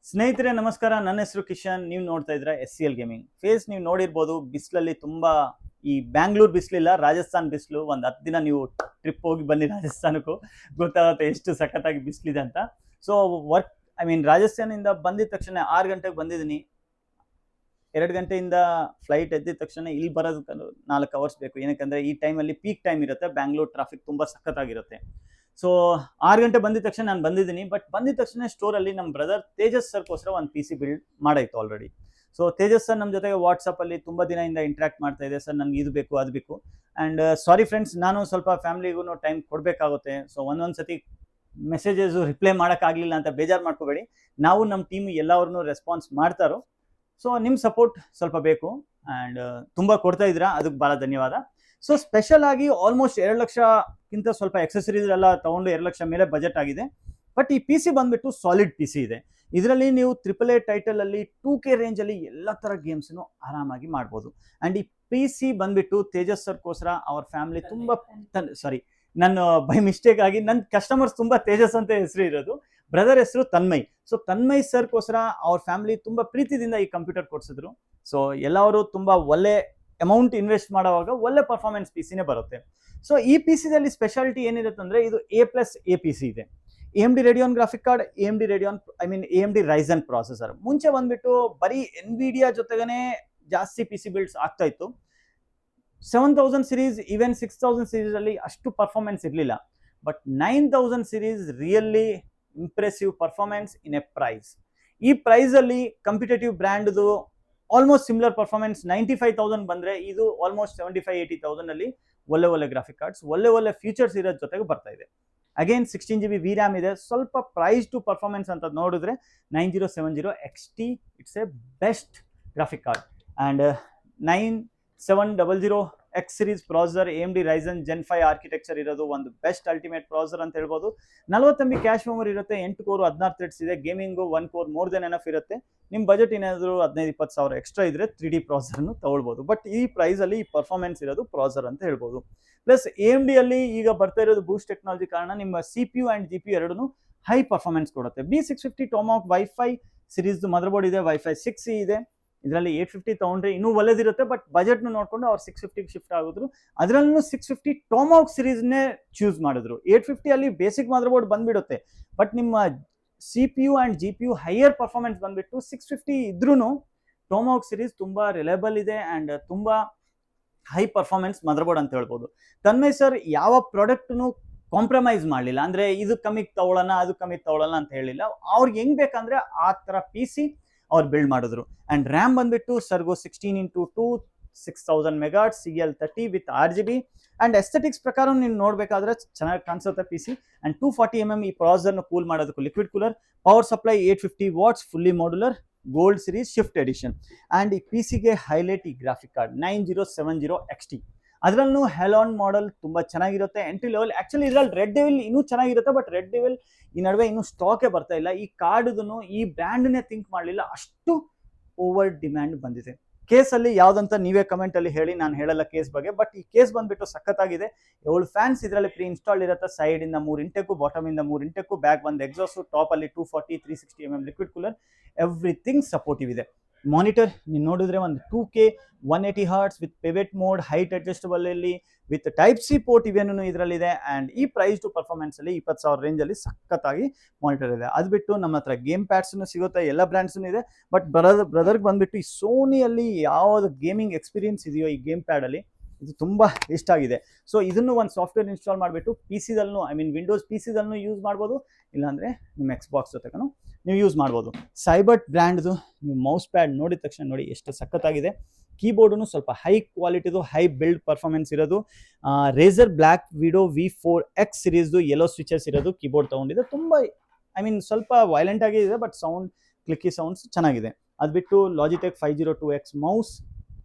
ಸ್ನೇಹಿತರೆ ನಮಸ್ಕಾರ. ನನ್ನ ಹೆಸರು ಕಿಶನ್. ನೀವು ನೋಡ್ತಾ ಇದ್ರ SCL ಗೇಮಿಂಗ್. ಫೇಸ್ ನೀವು ನೋಡಿರ್ಬೋದು, ಬಿಸಿಲಲ್ಲಿ ತುಂಬಾ ಈ ಬ್ಯಾಂಗ್ಳೂರ್ ಬಿಸಿಲಿಲ್ಲ, ರಾಜಸ್ಥಾನ್ ಬಿಸಿಲು. ಒಂದು 10 ದಿನ ನೀವು ಟ್ರಿಪ್ ಹೋಗಿ ಬನ್ನಿ ರಾಜಸ್ಥಾನಕ್ಕೂ, ಗೊತ್ತಾಗುತ್ತೆ ಎಷ್ಟು ಸಖತ್ತಾಗಿ ಬಿಸಿಲಿದೆ ಅಂತ. ಸೊ ವರ್ಕ್ ರಾಜಸ್ಥಾನಿಂದ ಬಂದಿದ ತಕ್ಷಣ 6 ಗಂಟೆಗೆ ಬಂದಿದ್ದೀನಿ. 2 ಗಂಟೆಯಿಂದ ಫ್ಲೈಟ್ ಎದ್ದಿದ ತಕ್ಷಣ ಇಲ್ಲಿ ಬರೋದಕ್ಕೆ 4 ಅವರ್ಸ್ ಬೇಕು. ಏನಕ್ಕಂದ್ರೆ ಈ ಟೈಮಲ್ಲಿ ಪೀಕ್ ಟೈಮ್ ಇರುತ್ತೆ, ಬ್ಯಾಂಗ್ಳೂರ್ ಟ್ರಾಫಿಕ್ ತುಂಬಾ ಸಖತ್ತಾಗಿರುತ್ತೆ. ಸೊ 6 ಗಂಟೆ ಬಂದಿದ ತಕ್ಷಣ ನಾನು ಬಂದಿದ್ದೀನಿ. ಬಟ್ ಬಂದಿದ ತಕ್ಷಣ ಸ್ಟೋರಲ್ಲಿ ನಮ್ಮ ಬ್ರದರ್ ತೇಜಸ್ ಸರ್ಗೋಸ್ಕರ ಒಂದು PC ಬಿಲ್ಡ್ ಮಾಡಾಯ್ತು ಆಲ್ರೆಡಿ. ಸೊ ತೇಜಸ್ ಸರ್ ನಮ್ಮ ಜೊತೆಗೆ ವಾಟ್ಸಪ್ಪಲ್ಲಿ ತುಂಬ ದಿನದಿಂದ ಇಂಟ್ರಾಕ್ಟ್ ಮಾಡ್ತಾ ಇದೆ. ಸರ್ ನನಗೆ ಇದು ಬೇಕು ಅದು ಬೇಕು. ಆ್ಯಂಡ್ ಸಾರಿ ಫ್ರೆಂಡ್ಸ್, ನಾನು ಸ್ವಲ್ಪ ಫ್ಯಾಮಿಲಿಗೂ ಟೈಮ್ ಕೊಡಬೇಕಾಗುತ್ತೆ. ಸೊ ಒಂದೊಂದು ಸತಿ ಮೆಸೇಜಸ್ ರಿಪ್ಲೈ ಮಾಡೋಕ್ಕಾಗಲಿಲ್ಲ ಅಂತ ಬೇಜಾರು ಮಾಡ್ಕೋಬೇಡಿ. ನಾವು ನಮ್ಮ ಟೀಮ್ ಎಲ್ಲವ್ರನ್ನೂ ರೆಸ್ಪಾನ್ಸ್ ಮಾಡ್ತಾರೋ. ಸೊ ನಿಮ್ಮ ಸಪೋರ್ಟ್ ಸ್ವಲ್ಪ ಬೇಕು ಆ್ಯಂಡ್ ತುಂಬ ಕೊಡ್ತಾ ಇದ್ದೀರಾ, ಅದಕ್ಕೆ ಭಾಳ ಧನ್ಯವಾದ. ಸೊ ಸ್ಪೆಷಲ್ ಆಗಿ ಆಲ್ಮೋಸ್ಟ್ 2 ಲಕ್ಷಕ್ಕಿಂತ ಸ್ವಲ್ಪ ಎಕ್ಸೆಸರೀಸ್ ಎಲ್ಲ ತಗೊಂಡು 2 ಲಕ್ಷ ಮೇಲೆ ಬಜೆಟ್ ಆಗಿದೆ. ಬಟ್ ಈ PC ಬಂದ್ಬಿಟ್ಟು ಸಾಲಿಡ್ PC ಇದೆ. ಇದರಲ್ಲಿ ನೀವು AAA ಟೈಟಲ್ ಅಲ್ಲಿ 2K ರೇಂಜಲ್ಲಿ ಎಲ್ಲ ಥರ ಗೇಮ್ಸ್ನು ಆರಾಮಾಗಿ ಮಾಡ್ಬೋದು. ಆ್ಯಂಡ್ ಈ PC ಬಂದ್ಬಿಟ್ಟು ತೇಜಸ್ ಸರ್ಗೋಸ್ಕರ ಅವ್ರ ಫ್ಯಾಮಿಲಿ ತುಂಬ ನನ್ನ ಬೈ ಮಿಸ್ಟೇಕ್ ಆಗಿ ನನ್ನ ಕಸ್ಟಮರ್ಸ್ ತುಂಬ ತೇಜಸ್ ಅಂತ ಹೆಸರು ಇರೋದು, ಬ್ರದರ್ ಹೆಸರು ತನ್ಮಯ್. ಸೊ ತನ್ಮಯ್ ಸರ್ಗೋಸ್ಕರ ಅವ್ರ ಫ್ಯಾಮಿಲಿ ತುಂಬ ಪ್ರೀತಿದಿಂದ ಈ ಕಂಪ್ಯೂಟರ್ ಕೊಡಿಸಿದ್ರು. ಸೊ ಎಲ್ಲವರು ತುಂಬ ಒಳ್ಳೆ ಅಮೌಂಟ್ ಇನ್ವೆಸ್ಟ್ ಮಾಡುವಾಗ ಒಳ್ಳೆ ಪರ್ಫಾರ್ಮೆನ್ಸ್ PCನೇ ಬರುತ್ತೆ. ಸೊ ಈ PCದಲ್ಲಿ ಸ್ಪೆಷಾಲಿಟಿ ಏನಿರುತ್ತೆ ಅಂದರೆ, ಇದು A+A PC ಇದೆ. AMD Radeon graphic card, AMD Ryzen processor. ಮುಂಚೆ ಬಂದ್ಬಿಟ್ಟು ಬರೀ NVIDIA ಜೊತೆಗೇ ಜಾಸ್ತಿ PC ಬಿಲ್ಡ್ಸ್ ಆಗ್ತಾ ಇತ್ತು. 7000 ಸೀರೀಸ್, ಈವನ್ 6000 ಸೀರೀಸ್ ಅಲ್ಲಿ ಅಷ್ಟು ಪರ್ಫಾರ್ಮೆನ್ಸ್ ಇರಲಿಲ್ಲ. But 9000 series really impressive performance in a price. ಈ ಪ್ರೈಸ್ ಅಲ್ಲಿ ಕಾಂಪಿಟೇಟಿವ್ ಬ್ರ್ಯಾಂಡ್ದು ಆಲ್ಮೋಸ್ಟ್ ಸಿಮಿಲರ್ ಪರ್ಫಾರ್ಮೆನ್ಸ್ 95,000 ಬಂದ್ರೆ, ಇದು ಆಲ್ಮೋಸ್ಟ್ 75,000-80,000 ಅಲ್ಲಿ ಒಳ್ಳೆ ಗ್ರಾಫಿಕ್ ಕಾರ್ಡ್ಸ್, ಒಳ್ಳೆ ಫೀಚರ್ಸ್ ಇರೋ ಜೊತೆಗೆ ಬರ್ತಾ ಇದೆ. ಅಗೇನ್ 16GB VRAM ಇದೆ. ಸ್ವಲ್ಪ ಪ್ರೈಸ್ ಟು ಪರ್ಫಾರ್ಮೆನ್ಸ್ ಅಂತ ನೋಡಿದ್ರೆ 9070 XT it's A best graphic card. And 9700 X series processor, AMD resin Gen 5 architecture ಇರೋದು ಒಂದು ಬೆಸ್ಟ್ ಅಲ್ಟಿಮೇಟ್ ಪ್ರಾಸೆಸರ್ ಅಂತ ಹೇಳ್ಬೋದು. 40 MB ಕ್ಯಾಶ್ ಮೆಮೊರಿ ಇರುತ್ತೆ, 8 ಕೋರ್ 16 ಥ್ರೆಡ್ಸ್ ಇದೆ. Gaming 1 core more than enough ಇರುತ್ತೆ. ನಿಮ್ಮ ಬಜೆಟ್ ಏನಾದರೂ 15-20 ಸಾವಿರ ಎಕ್ಸ್ಟ್ರಾ ಇದ್ರೆ 3D ಪ್ರಾಸೆಸರ್ನು ತಗೊಳ್ಬೋದು. ಬಟ್ ಈ ಪ್ರೈಸಲ್ಲಿ ಈ ಪರ್ಫಾರ್ಮೆನ್ಸ್ ಇರೋದು ಪ್ರಾಸೆಸರ್ ಅಂತ ಹೇಳ್ಬೋದು. ಪ್ಲಸ್ AMD ಅಲ್ಲಿ ಈಗ ಬರ್ತಾ ಇರೋದು ಬೂಸ್ಟ್ ಟೆಕ್ನಾಲಜಿ ಕಾರಣ ನಿಮ್ಮ CPU ಆ್ಯಂಡ್ GPU ಎರಡೂ ಹೈ ಪರ್ಫಾರ್ಮೆನ್ಸ್ ಕೊಡುತ್ತೆ. B650 Tomahawk Wi-Fi ಸೀರೀಸ್ದು ಮದರ್ಬೋರ್ಡ್ ಇದೆ, Wi-Fi 6E ಇದೆ. ಇದರಲ್ಲಿ 850 ತೊಗೊಂಡ್ರೆ ಇನ್ನೂ ಒಳ್ಳೆದಿರುತ್ತೆ. ಬಟ್ ಬಜೆಟ್ನು ನೋಡಿಕೊಂಡು ಅವ್ರು 650 ಶಿಫ್ಟ್ ಆಗಿದ್ರು. ಅದರಲ್ಲೂ 650 Tomahawk ಸೀರೀಸ್ನೇ ಚೂಸ್ ಮಾಡಿದ್ರು. 850 ಅಲ್ಲಿ ಬೇಸಿಕ್ ಮದರ್ಬೋರ್ಡ್ ಬಂದ್ಬಿಡುತ್ತೆ. ಬಟ್ ನಿಮ್ಮ CPU and GPU higher performance ಬಂದ್ಬಿಟ್ಟು 650 ಇದ್ರೂ Tomahawk ಸೀರೀಸ್ ತುಂಬ ರಿಲಯಬಲ್ ಇದೆ ಆ್ಯಂಡ್ ತುಂಬ ಹೈ ಪರ್ಫಾರ್ಮೆನ್ಸ್ ಮದರ್ಬೋರ್ಡ್ ಅಂತ ಹೇಳ್ಬೋದು. ತನ್ಮಯ್ ಸರ್ ಯಾವ ಪ್ರಾಡಕ್ಟ್ನು ಕಾಂಪ್ರಮೈಸ್ ಮಾಡಲಿಲ್ಲ. ಅಂದರೆ ಇದು ಕಮ್ಮಿಗೆ ತಗೊಳ್ಳೋಣ, ಅದು ಕಮ್ಮಿಗೆ ತಗೊಳ್ಳೋಣ ಅಂತ ಹೇಳಿಲ್ಲ. ಅವ್ರಿಗೆ ಹೆಂಗೆ ಬೇಕಂದ್ರೆ ಆ ಥರ PC ಅವ್ರು ಬಿಲ್ಡ್ ಮಾಡಿದ್ರು. ಆ್ಯಂಡ್ ರ್ಯಾಮ್ ಬಂದ್ಬಿಟ್ಟು ಸರ್ಗೋ 16x2 6000 ಮೆಗಾಟ್ಸ್ CL30 with RGB. And aesthetics ಪ್ರಕಾರ ನೀವು ನೋಡಬೇಕಾದ್ರೆ ಚೆನ್ನಾಗಿ ಕಾಣಿಸುತ್ತೆ PC. ಆ್ಯಂಡ್ 240mm ಈ ಪ್ರಾಸೆಸರ್ನ ಕೂಲ್ ಮಾಡೋದಕ್ಕೂ liquid cooler. Power supply 850 watts, fully modular, gold series shift edition. And ಈ PCಗೆ ಹೈಲೈಟ್ ಈ ಗ್ರಾಫಿಕ್ ಕಾರ್ಡ್ 9070 XT. ಅದರಲ್ಲೂ ಹೆಲಾನ್ ಮಾಡೆಲ್ ತುಂಬ ಚೆನ್ನಾಗಿರುತ್ತೆ. ಎಂಟ್ರಿ ಲೆವೆಲ್ ಆ್ಯಕ್ಚುಲಿ ಇದರಲ್ಲಿ ರೆಡ್ ಡೆವಿಲ್ ಇನ್ನೂ ಚೆನ್ನಾಗಿರುತ್ತೆ. ಬಟ್ ರೆಡ್ ಡೆವಿಲ್ ಈ ನಡುವೆ ಇನ್ನೂ ಸ್ಟಾಕೇ ಬರ್ತಾ ಇಲ್ಲ. ಈ ಕಾರ್ಡ್ದು ಈ ಬ್ರ್ಯಾಂಡ್ನೇ ಥಿಂಕ್ ಮಾಡಲಿಲ್ಲ, ಅಷ್ಟು ಓವರ್ ಡಿಮ್ಯಾಂಡ್ ಬಂದಿದೆ. ಕೇಸಲ್ಲಿ ಯಾವುದಂತ ನೀವೇ ಕಮೆಂಟಲ್ಲಿ ಹೇಳಿ, ನಾನು ಹೇಳಲ್ಲ ಕೇಸ್ ಬಗ್ಗೆ. ಬಟ್ ಈ ಕೇಸ್ ಬಂದ್ಬಿಟ್ಟು ಸಖತ್ತಾಗಿದೆ. 7 ಫ್ಯಾನ್ಸ್ ಇದರಲ್ಲಿ ಪ್ರೀ ಇನ್ಸ್ಟಾಲ್ ಇರುತ್ತೆ. ಸೈಡಿಂದ 3 ಇಂಟೆಕ್ಕು, ಬಾಟಮಿಂದ 3 ಇಂಟೆಕ್ಕು, ಬ್ಯಾಕ್ ಒಂದು ಎಕ್ಸಾಸ್ಟು, ಟಾಪಲ್ಲಿ 240 360mm liquid cooler, everything supportive ಇದೆ. ಮಾನಿಟರ್ ನೀವು ನೋಡಿದ್ರೆ ಒಂದು 2K 180 Hz with pivot mode, height adjustable ಅಲ್ಲಿ ವಿತ್ Type-C ಪೋರ್ಟ್ ಇವೇನು ಇದರಲ್ಲಿದೆ. ಆ್ಯಂಡ್ ಈ ಪ್ರೈಸ್ ಟು ಪರ್ಫಾರ್ಮೆನ್ಸ್ ಅಲ್ಲಿ 20,000 ರೇಂಜಲ್ಲಿ ಸಖತ್ತಾಗಿ ಮಾನಿಟರ್ ಇದೆ. ಅದು ಬಿಟ್ಟು ನಮ್ಮ ಹತ್ರ ಗೇಮ್ ಪ್ಯಾಡ್ಸ್ನು ಸಿಗುತ್ತೆ, ಎಲ್ಲ ಬ್ರ್ಯಾಂಡ್ಸ್ನು ಇದೆ. ಬಟ್ ಬ್ರದರ್ಗೆ ಬಂದ್ಬಿಟ್ಟು ಈ ಸೋನಿಯಲ್ಲಿ ಯಾವ್ದು ಗೇಮಿಂಗ್ ಎಕ್ಸ್ಪೀರಿಯನ್ಸ್ ಇದೆಯೋ ಈ ಗೇಮ್ ಪ್ಯಾಡಲ್ಲಿ ಇದು ತುಂಬ ಇಷ್ಟ ಆಗಿದೆ. ಸೊ ಇದನ್ನು ಒಂದು ಸಾಫ್ಟ್ವೇರ್ ಇನ್ಸ್ಟಾಲ್ ಮಾಡಿಬಿಟ್ಟು PCದಲ್ಲೂ ವಿಂಡೋಸ್ PCದಲ್ಲೂ ಯೂಸ್ ಮಾಡ್ಬೋದು, ಇಲ್ಲಾಂದರೆ ನಿಮ್ಮ Xbox ಜೊತೆಗೂ ನೀವು ಯೂಸ್ ಮಾಡ್ಬೋದು. ಸೈಬರ್ಟ್ ಬ್ರ್ಯಾಂಡ್ದು ನೀವು ಮೌಸ್ ಪ್ಯಾಡ್ ನೋಡಿದ ತಕ್ಷಣ ನೋಡಿ ಎಷ್ಟು ಸಖತ್ತಾಗಿದೆ. ಕೀಬೋರ್ಡೂ ಸ್ವಲ್ಪ ಹೈ ಕ್ವಾಲಿಟಿದು, ಹೈ ಬಿಲ್ಡ್ ಪರ್ಫಾರ್ಮೆನ್ಸ್ ಇರೋದು. ರೇಸರ್ ಬ್ಲ್ಯಾಕ್ ವಿಡೋ V4X ಸೀರೀಸ್ದು ಯೆಲ್ಲೋ ಸ್ವಿಚಸ್ ಇರೋದು ಕೀಬೋರ್ಡ್ ತೊಗೊಂಡಿದೆ. ತುಂಬ ಸ್ವಲ್ಪ ವೈಲೆಂಟ್ ಆಗಿ ಇದೆ, ಬಟ್ ಸೌಂಡ್ ಕ್ಲಿಕ್ಕಿ ಸೌಂಡ್ಸ್ ಚೆನ್ನಾಗಿದೆ. ಅದು ಬಿಟ್ಟು ಲಾಜಿಟೆಕ್ 502X ಮೌಸ್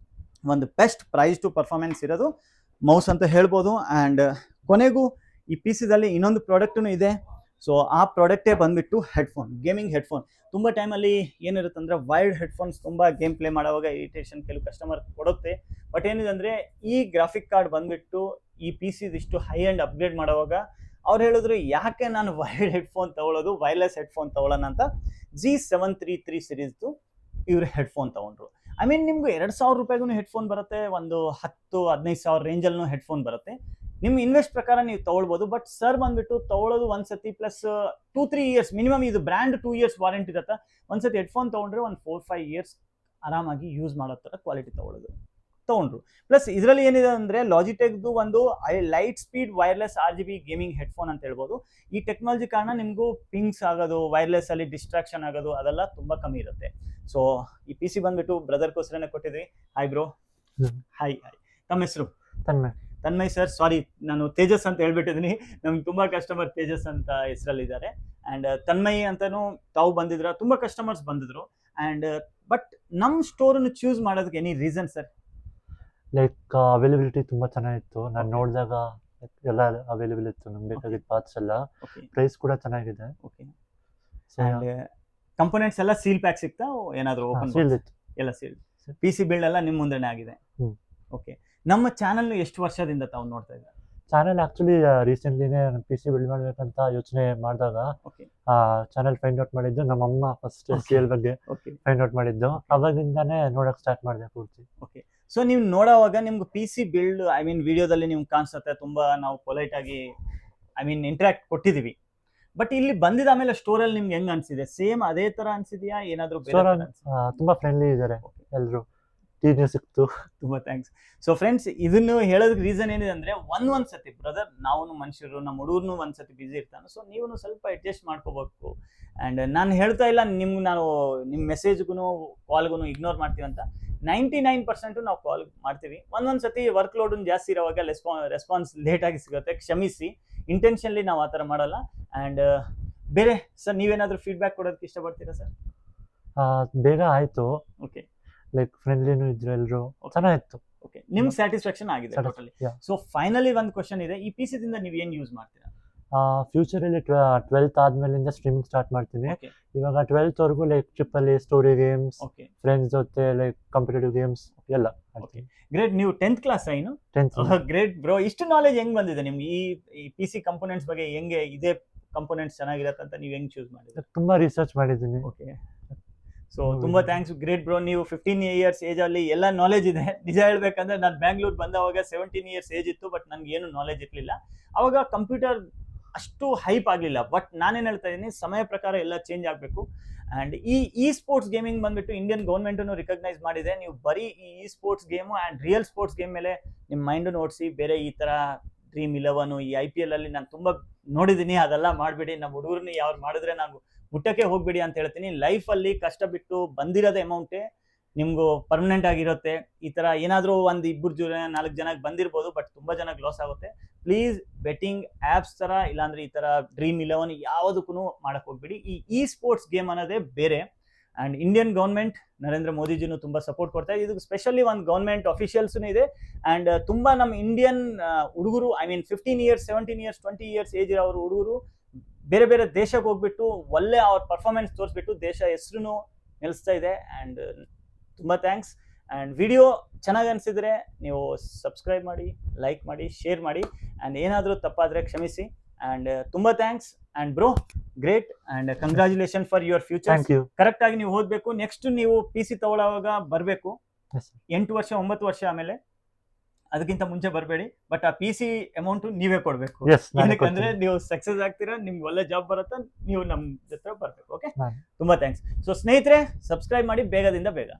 ಒಂದು ಬೆಸ್ಟ್ ಪ್ರೈಸ್ ಟು ಪರ್ಫಾರ್ಮೆನ್ಸ್ ಇರೋದು ಮೌಸ್ ಅಂತ ಹೇಳ್ಬೋದು. ಆ್ಯಂಡ್ ಕೊನೆಗೂ ಈ PCದಲ್ಲಿ ಇನ್ನೊಂದು ಪ್ರಾಡಕ್ಟೂ ಇದೆ. ಸೊ ಆ ಪ್ರಾಡಕ್ಟೇ ಬಂದ್ಬಿಟ್ಟು ಹೆಡ್ಫೋನ್, ಗೇಮಿಂಗ್ ಹೆಡ್ಫೋನ್. ತುಂಬ ಟೈಮಲ್ಲಿ ಏನಿರುತ್ತೆ ಅಂದರೆ ವೈರ್ಡ್ ಹೆಡ್ಫೋನ್ಸ್ ತುಂಬ ಗೇಮ್ ಪ್ಲೇ ಮಾಡುವಾಗ ಇರಿಟೇಷನ್ ಕೆಲವು ಕಸ್ಟಮರ್ ಕೊಡುತ್ತೆ. ಬಟ್ ಏನಿದೆ ಅಂದರೆ ಈ ಗ್ರಾಫಿಕ್ ಕಾರ್ಡ್ ಬಂದ್ಬಿಟ್ಟು ಈ PCದಿಷ್ಟು ಹೈ ಆ್ಯಂಡ್ ಅಪ್ಗ್ರೇಡ್ ಮಾಡುವಾಗ ಅವ್ರು ಹೇಳಿದ್ರು, ಯಾಕೆ ನಾನು ವೈರ್ಡ್ ಹೆಡ್ಫೋನ್ ತೊಗೊಳ್ಳೋದು, ವೈರ್ಲೆಸ್ ಹೆಡ್ಫೋನ್ ತೊಗೊಳ್ಳೋಣ ಅಂತ. G733 ಸೀರೀಸ್ದು ಇವ್ರು ಹೆಡ್ಫೋನ್ ತಗೊಂಡ್ರು. ಐ ಮೀನ್ ನಿಮ್ಗೆ 2,000 ರೂಪಾಯಿಗೂ ಹೆಡ್ಫೋನ್ ಬರುತ್ತೆ, ಒಂದು 10-15,000 ರೇಂಜಲ್ಲೂ ಹೆಡ್ಫೋನ್ ಬರುತ್ತೆ. ನಿಮ್ಮ ಇನ್ವೆಸ್ಟ್ ಪ್ರಕಾರ ನೀವು ತಗೊಳ್ಬೋದು. ಬಟ್ ಸರ್ ಬಂದ್ಬಿಟ್ಟು ತಗೊಳ್ಳೋದು ಒಂದ್ಸತಿ ಪ್ಲಸ್ 2-3 ಇಯರ್ಸ್ ಮಿನಿಮಮ್, ಇದು ಬ್ರ್ಯಾಂಡ್ 2 ಇಯರ್ಸ್ ವಾರಂಟಿ ಇರುತ್ತೆ. ಒಂದ್ಸತಿ ಹೆಡ್ಫೋನ್ ತಗೊಂಡ್ರೆ ಒಂದು 4-5 ಇಯರ್ಸ್ ಆರಾಮಾಗಿ ಯೂಸ್ ಮಾಡೋ ಥರ ಕ್ವಾಲಿಟಿ ತಗೊಂಡ್ರು. ಪ್ಲಸ್ ಇದರಲ್ಲಿ ಏನಿದೆ ಅಂದರೆ ಲಾಜಿಟೆಕ್ದು ಒಂದು light speed wireless RGB gaming headphone ಅಂತ ಹೇಳ್ಬೋದು. ಈ ಟೆಕ್ನಾಲಜಿ ಕಾರಣ ನಿಮಗೂ ಪಿಂಗ್ಸ್ ಆಗೋದು, ವೈರ್ಲೆಸ್ ಅಲ್ಲಿ ಡಿಸ್ಟ್ರಾಕ್ಷನ್ ಆಗೋದು ಅದೆಲ್ಲ ತುಂಬ ಕಮ್ಮಿ ಇರುತ್ತೆ. ಸೊ ಈ PC ಬಂದ್ಬಿಟ್ಟು ಬ್ರದರ್ಗೋಸ್ಕರನೇ ಕೊಟ್ಟಿದ್ವಿ. Hi bro. ಹಾಯ್. ತಮ್ಮ ಹೆಸರು? ತನ್ಮಯ್ ಸರ್. ಸಾರಿ, ನಾನು ತೇಜಸ್ ಅಂತ ಹೇಳ್ಬಿಟ್ಟಿದ್ದೀನಿ. ನಮ್ಗೆ ತುಂಬಾ ಕಸ್ಟಮರ್ ತೇಜಸ್ ಅಂತ ಹೆಸರಲ್ಲಿದ್ದಾರೆ. ಆ್ಯಂಡ್ ತನ್ಮಯ್ ಅಂತಾನು ತಾವು ಬಂದಿದ್ರ, ತುಂಬಾ ಕಸ್ಟಮರ್ಸ್ ಬಂದಿದ್ರು. ಆ್ಯಂಡ್ ಬಟ್ ನಮ್ಮ ಸ್ಟೋರನ್ನು ಚೂಸ್ ಮಾಡೋದಕ್ಕೆ any reason sir? Like availability ತುಂಬ ಚೆನ್ನಾಗಿತ್ತು. ನಾನು ನೋಡಿದಾಗ ಎಲ್ಲ ಅವೈಲೇಬಲ್ ಇತ್ತು, ನಮ್ಗೆ ಬೇಕಾಗಿದ್ದ ಪಾರ್ಟ್ಸ್ ಎಲ್ಲ. ಪ್ರೈಸ್ ಕೂಡ ಚೆನ್ನಾಗಿದೆ. ಓಕೆ. ಕಂಪೋನೆಂಟ್ಸ್ ಎಲ್ಲ ಸೀಲ್ ಪ್ಯಾಕ್ ಸಿಗ್ತಾ ಏನಾದರೂ ಓಪನ್? ಸೀಲ್ ಇತ್ತು, ಎಲ್ಲ ಸೀಲ್. PC ಬಿಲ್ಡ್ ಎಲ್ಲ ನಿಮ್ಮ ಮುಂದೆನೇ ಆಗಿದೆ. ಓಕೆ. ನಮ್ಮ ಚಾನಲ್ ಎಷ್ಟು ವರ್ಷದಿಂದ ತಾವು ನೋಡ್ತಾ ಇದ್ದಾರೆ? ಚಾನಲ್ ಆಕ್ಚುಲಿ ರೀಸೆಂಟ್ಲಿನೇ PC ಬಿಲ್ಡ್ ಮಾಡ್ಬೇಕಂತ ಯೋಚನೆ ಮಾಡಿದಾಗ ಚಾನಲ್ ಫೈಂಡ್ ಔಟ್ ಮಾಡಿದ್ದು ನಮ್ಮಮ್ಮ ಫಸ್ಟ್ CL ಬಗ್ಗೆ ಫೈಂಡ್ ಔಟ್ ಮಾಡಿದ್ದು. ಅವಾಗಿಂದಾನೇ ನೋಡಕ್ ಸ್ಟಾರ್ಟ್ ಮಾಡಿದೆ ಪೂರ್ತಿ. ಓಕೆ. ಸೊ ನೀವು ನೋಡೋವಾಗ ನಿಮ್ಗೆ PC ಬಿಲ್ಡ್ ಐ ಮೀನ್ ವಿಡಿಯೋದಲ್ಲಿ ನಿಮ್ಗೆ ಕಾಣಿಸುತ್ತೆ, ತುಂಬಾ ನಾವು ಪೊಲೈಟ್ ಆಗಿ ಐ ಮೀನ್ ಇಂಟ್ರಾಕ್ಟ್ ಕೊಟ್ಟಿದೀವಿ. ಬಟ್ ಇಲ್ಲಿ ಬಂದಿದ ಆಮೇಲೆ ಸ್ಟೋರಲ್ಲಿ ನಿಮ್ಗೆ ಹೆಂಗ್ ಅನ್ಸಿದೆ? ಸೇಮ್ ಅದೇ ತರ ಅನ್ಸಿದ್ಯಾ, ಏನಾದ್ರು ತುಂಬಾ ಫ್ರೆಂಡ್ಲಿ ಇದ್ದಾರೆ ಎಲ್ರು, ಟೀನೇ ಸಿಕ್ತು. ತುಂಬಾ ಥ್ಯಾಂಕ್ಸ್. ಸೊ ಫ್ರೆಂಡ್ಸ್, ಇದನ್ನು ಹೇಳೋದಕ್ಕೆ ರೀಸನ್ ಏನಿದೆ ಅಂದ್ರೆ ಒಂದ್ಸತಿ ಬ್ರದರ್, ನಾವು ಮನುಷ್ಯರು, ನಮ್ಮ ಹುಡುಗರ್ನು ಒಂದ್ಸತಿ ಬಿಸಿ ಇರ್ತಾನೆ. ಸೊ ನೀವು ಸ್ವಲ್ಪ ಅಡ್ಜಸ್ಟ್ ಮಾಡ್ಕೋಬೇಕು. ಆ್ಯಂಡ್ ನಾನು ಹೇಳ್ತಾ ಇಲ್ಲ ನಿಮ್ಗೆ ನಾವು ನಿಮ್ಮ ಮೆಸೇಜ್ಗೂ ಕಾಲ್ಗೂ ಇಗ್ನೋರ್ ಮಾಡ್ತೀವಿ ಅಂತ. 99% ನಾವು ಕಾಲ್ ಮಾಡ್ತೀವಿ. ಒಂದೊಂದ್ಸತಿ ವರ್ಕ್ ಲೋಡ್ ಜಾಸ್ತಿ ಇರೋವಾಗ ರೆಸ್ಪಾನ್ಸ್ ಲೇಟ್ ಆಗಿ ಸಿಗುತ್ತೆ, ಕ್ಷಮಿಸಿ. ಇಂಟೆನ್ಷನ್ಲಿ ನಾವು ಆ ಥರ ಮಾಡಲ್ಲ. ಆ್ಯಂಡ್ ಬೇರೆ ಸರ್, ನೀವೇನಾದ್ರೂ ಫೀಡ್ಬ್ಯಾಕ್ ಕೊಡೋದಕ್ಕೆ ಇಷ್ಟಪಡ್ತೀರಾ ಸರ್? ಬೇಗ ಆಯ್ತು. ಓಕೆ. ಲೈಕ್ ಫ್ರೆಂಡ್ಲಿನೂ ಇದ್ರು, ಎಲ್ರು ಚೆನ್ನಾಗಿತ್ತು. ಓಕೆ, ನಿಮ್ಗೆ ಸ್ಯಾಟಿಸ್ಫ್ಯಾಕ್ಷನ್ ಆಗಿದೆ ಟೋಟಲಿ? ಸೊ ಫೈನಲಿ ಒಂದು ಕ್ವಶನ್ ಇದೆ, ಈ PC ದಿಂದ ನೀವು ಏನು ಯೂಸ್ ಮಾಡ್ತೀರಾ? ಫ್ಯೂಚರಲ್ಲಿ 12th ಆದ್ಮೇಲಿಂದ ಸ್ಟ್ರೀಮಿಂಗ್ ಸ್ಟಾರ್ಟ್ ಮಾಡ್ತೀನಿ. ಇವಾಗ 12th ವರೆಗೂ like AAA story games, friends ಜೊತೆ ಲೈಕ್ ಕಾಂಪಿಟೇಟಿವ್ ಗೇಮ್ಸ್ ಎಲ್ಲ. ಗ್ರೇಟ್. ನೀವು 10th ಕ್ಲಾಸ್ ಏನು? 10th. Great bro. ಇಷ್ಟು ನಾಲೆಜ್ ಹೆಂಗ್ ಬಂದಿದೆ ನಿಮ್ಗೆ ಈ PC ಕಂಪೋನೆಂಟ್ಸ್ ಬಗ್ಗೆ? ಹೆಂಗೆ ಇದೇ ಕಂಪೋನೆಂಟ್ಸ್ ಚೆನ್ನಾಗಿರತ್ತೆ ಅಂತ ನೀವು ಹೆಂಗ್ ಚೂಸ್ ಮಾಡಿದ್ರೆ? ತುಂಬಾ ರಿಸರ್ಚ್ ಮಾಡಿದ್ದೀನಿ. ಓಕೆ. ಸೊ ತುಂಬಾ ಥ್ಯಾಂಕ್ಸ್, ಗ್ರೇಟ್ ಬ್ರೋ. ನೀವು 15 ಇಯರ್ಸ್ ಏಜ್ ಅಲ್ಲಿ ಎಲ್ಲ ನಾಲೆಜ್ ಇದೆ. ನಿಜ ಹೇಳ್ಬೇಕಂದ್ರೆ ನಾನು ಬ್ಯಾಂಗ್ಳೂರ್ ಬಂದವಾಗ 17 ಇಯರ್ಸ್ ಏಜ್ ಇತ್ತು, ಬಟ್ ನನ್ಗೆ ಏನು ನಾಲೆಜ್ ಇರ್ಲಿಲ್ಲ. ಅವಾಗ ಕಂಪ್ಯೂಟರ್ ಅಷ್ಟು ಹೈಪ್ ಆಗಲಿಲ್ಲ. ಬಟ್ ನಾನೇನು ಹೇಳ್ತಾ ಇದ್ದೀನಿ, ಸಮಯ ಪ್ರಕಾರ ಎಲ್ಲ ಚೇಂಜ್ ಆಗಬೇಕು. ಆ್ಯಂಡ್ ಈ ಸ್ಪೋರ್ಟ್ಸ್ ಗೇಮಿಂಗ್ ಬಂದ್ಬಿಟ್ಟು ಇಂಡಿಯನ್ ಗೌರ್ಮೆಂಟನ್ನು ರಿಕಗ್ನೈಸ್ ಮಾಡಿದೆ. ನೀವು ಬರೀ ಈ sports game and real sports game ಮೇಲೆ ನಿಮ್ಮ ಮೈಂಡನ್ನು ಓಡಿಸಿ. ಬೇರೆ ಈ ಥರ Dream 11 ಈ IPL ಅಲ್ಲಿ ನಾನು ತುಂಬ ನೋಡಿದ್ದೀನಿ. ಅದೆಲ್ಲ ಮಾಡಬೇಡಿ. ನಮ್ಮ ಹುಡುಗರನ್ನ ಯಾವ್ದು ಮಾಡಿದ್ರೆ ನಾನು ಮುಟ್ಟಕ್ಕೆ ಹೋಗ್ಬೇಡಿ ಅಂತ ಹೇಳ್ತೀನಿ. ಲೈಫಲ್ಲಿ ಕಷ್ಟ ಬಿಟ್ಟು ಬಂದಿರೋದೇ ಅಮೌಂಟೇ ನಿಮ್ಗೂ ಪರ್ಮನೆಂಟ್ ಆಗಿರುತ್ತೆ. ಈ ಥರ ಏನಾದರೂ ಒಂದು 2-4 ಜನಕ್ಕೆ ಬಂದಿರ್ಬೋದು, ಬಟ್ ತುಂಬ ಜನಕ್ಕೆ ಲಾಸ್ ಆಗುತ್ತೆ. ಪ್ಲೀಸ್ ಬೆಟ್ಟಿಂಗ್ ಆ್ಯಪ್ಸ್ ಥರ ಇಲ್ಲಾಂದ್ರೆ ಈ ಥರ Dream 11 ಯಾವುದಕ್ಕೂ ಮಾಡಕ್ಕೆ ಹೋಗ್ಬೇಡಿ. ಈ ಸ್ಪೋರ್ಟ್ಸ್ ಗೇಮ್ ಅನ್ನೋದೇ ಬೇರೆ. ಆ್ಯಂಡ್ ಇಂಡಿಯನ್ ಗೌರ್ಮೆಂಟ್ ನರೇಂದ್ರ ಮೋದಿಜಿನೂ ತುಂಬ ಸಪೋರ್ಟ್ ಕೊಡ್ತಾ ಇದೆ. ಇದು ಸ್ಪೆಷಲಿ ಒಂದು ಗೌರ್ಮೆಂಟ್ ಅಫಿಷಿಯಲ್ಸ್ನೂ ಇದೆ. ಆ್ಯಂಡ್ ತುಂಬ ನಮ್ಮ ಇಂಡಿಯನ್ ಹುಡುಗರು I mean 15 years 17 years 20 years age ಇರೋ ಅವ್ರ ಹುಡುಗರು ಬೇರೆ ಬೇರೆ ದೇಶಕ್ಕೆ ಹೋಗ್ಬಿಟ್ಟು ಒಳ್ಳೆ ಅವ್ರ ಪರ್ಫಾರ್ಮೆನ್ಸ್ ತೋರಿಸ್ಬಿಟ್ಟು ದೇಶ ಹೆಸರು ನಿಲ್ಲಿಸ್ತಾ ಇದೆ. ಆ್ಯಂಡ್ ತುಂಬ ಥ್ಯಾಂಕ್ಸ್. ಆ್ಯಂಡ್ ವಿಡಿಯೋ ಚೆನ್ನಾಗಿ ಅನಿಸಿದರೆ ನೀವು ಸಬ್ಸ್ಕ್ರೈಬ್ ಮಾಡಿ, ಲೈಕ್ ಮಾಡಿ, ಶೇರ್ ಮಾಡಿ. ಆ್ಯಂಡ್ ಏನಾದರೂ ತಪ್ಪಾದರೆ ಕ್ಷಮಿಸಿ. ಆ್ಯಂಡ್ ತುಂಬ thanks. And bro, great and congratulation for your future. Correct ಆಗಿ ನೀವು ಓದಬೇಕು. ನೆಕ್ಸ್ಟ್ ನೀವು PC ತಗೊಳ್ಳೋವಾಗ ಬರಬೇಕು 8 ವರ್ಷ 9 ವರ್ಷ ಆಮೇಲೆ, ಅದಕ್ಕಿಂತ ಮುಂಚೆ ಬರಬೇಡಿ. ಬಟ್ ಆ PC ಅಮೌಂಟು ನೀವೇ ಕೊಡಬೇಕು. ಏನಕ್ಕಂದ್ರೆ ನೀವು ಸಕ್ಸಸ್ ಆಗ್ತೀರಾ, ನಿಮ್ಗೆ ಒಳ್ಳೆ ಜಾಬ್ ಬರುತ್ತೆ, ನೀವು ನಮ್ಮ ಜೊತೆ ಬರಬೇಕು. ಓಕೆ, ತುಂಬ ಥ್ಯಾಂಕ್ಸ್. ಸೊ ಸ್ನೇಹಿತರೆ, ಸಬ್ಸ್ಕ್ರೈಬ್ ಮಾಡಿ ಬೇಗದಿಂದ ಬೇಗ.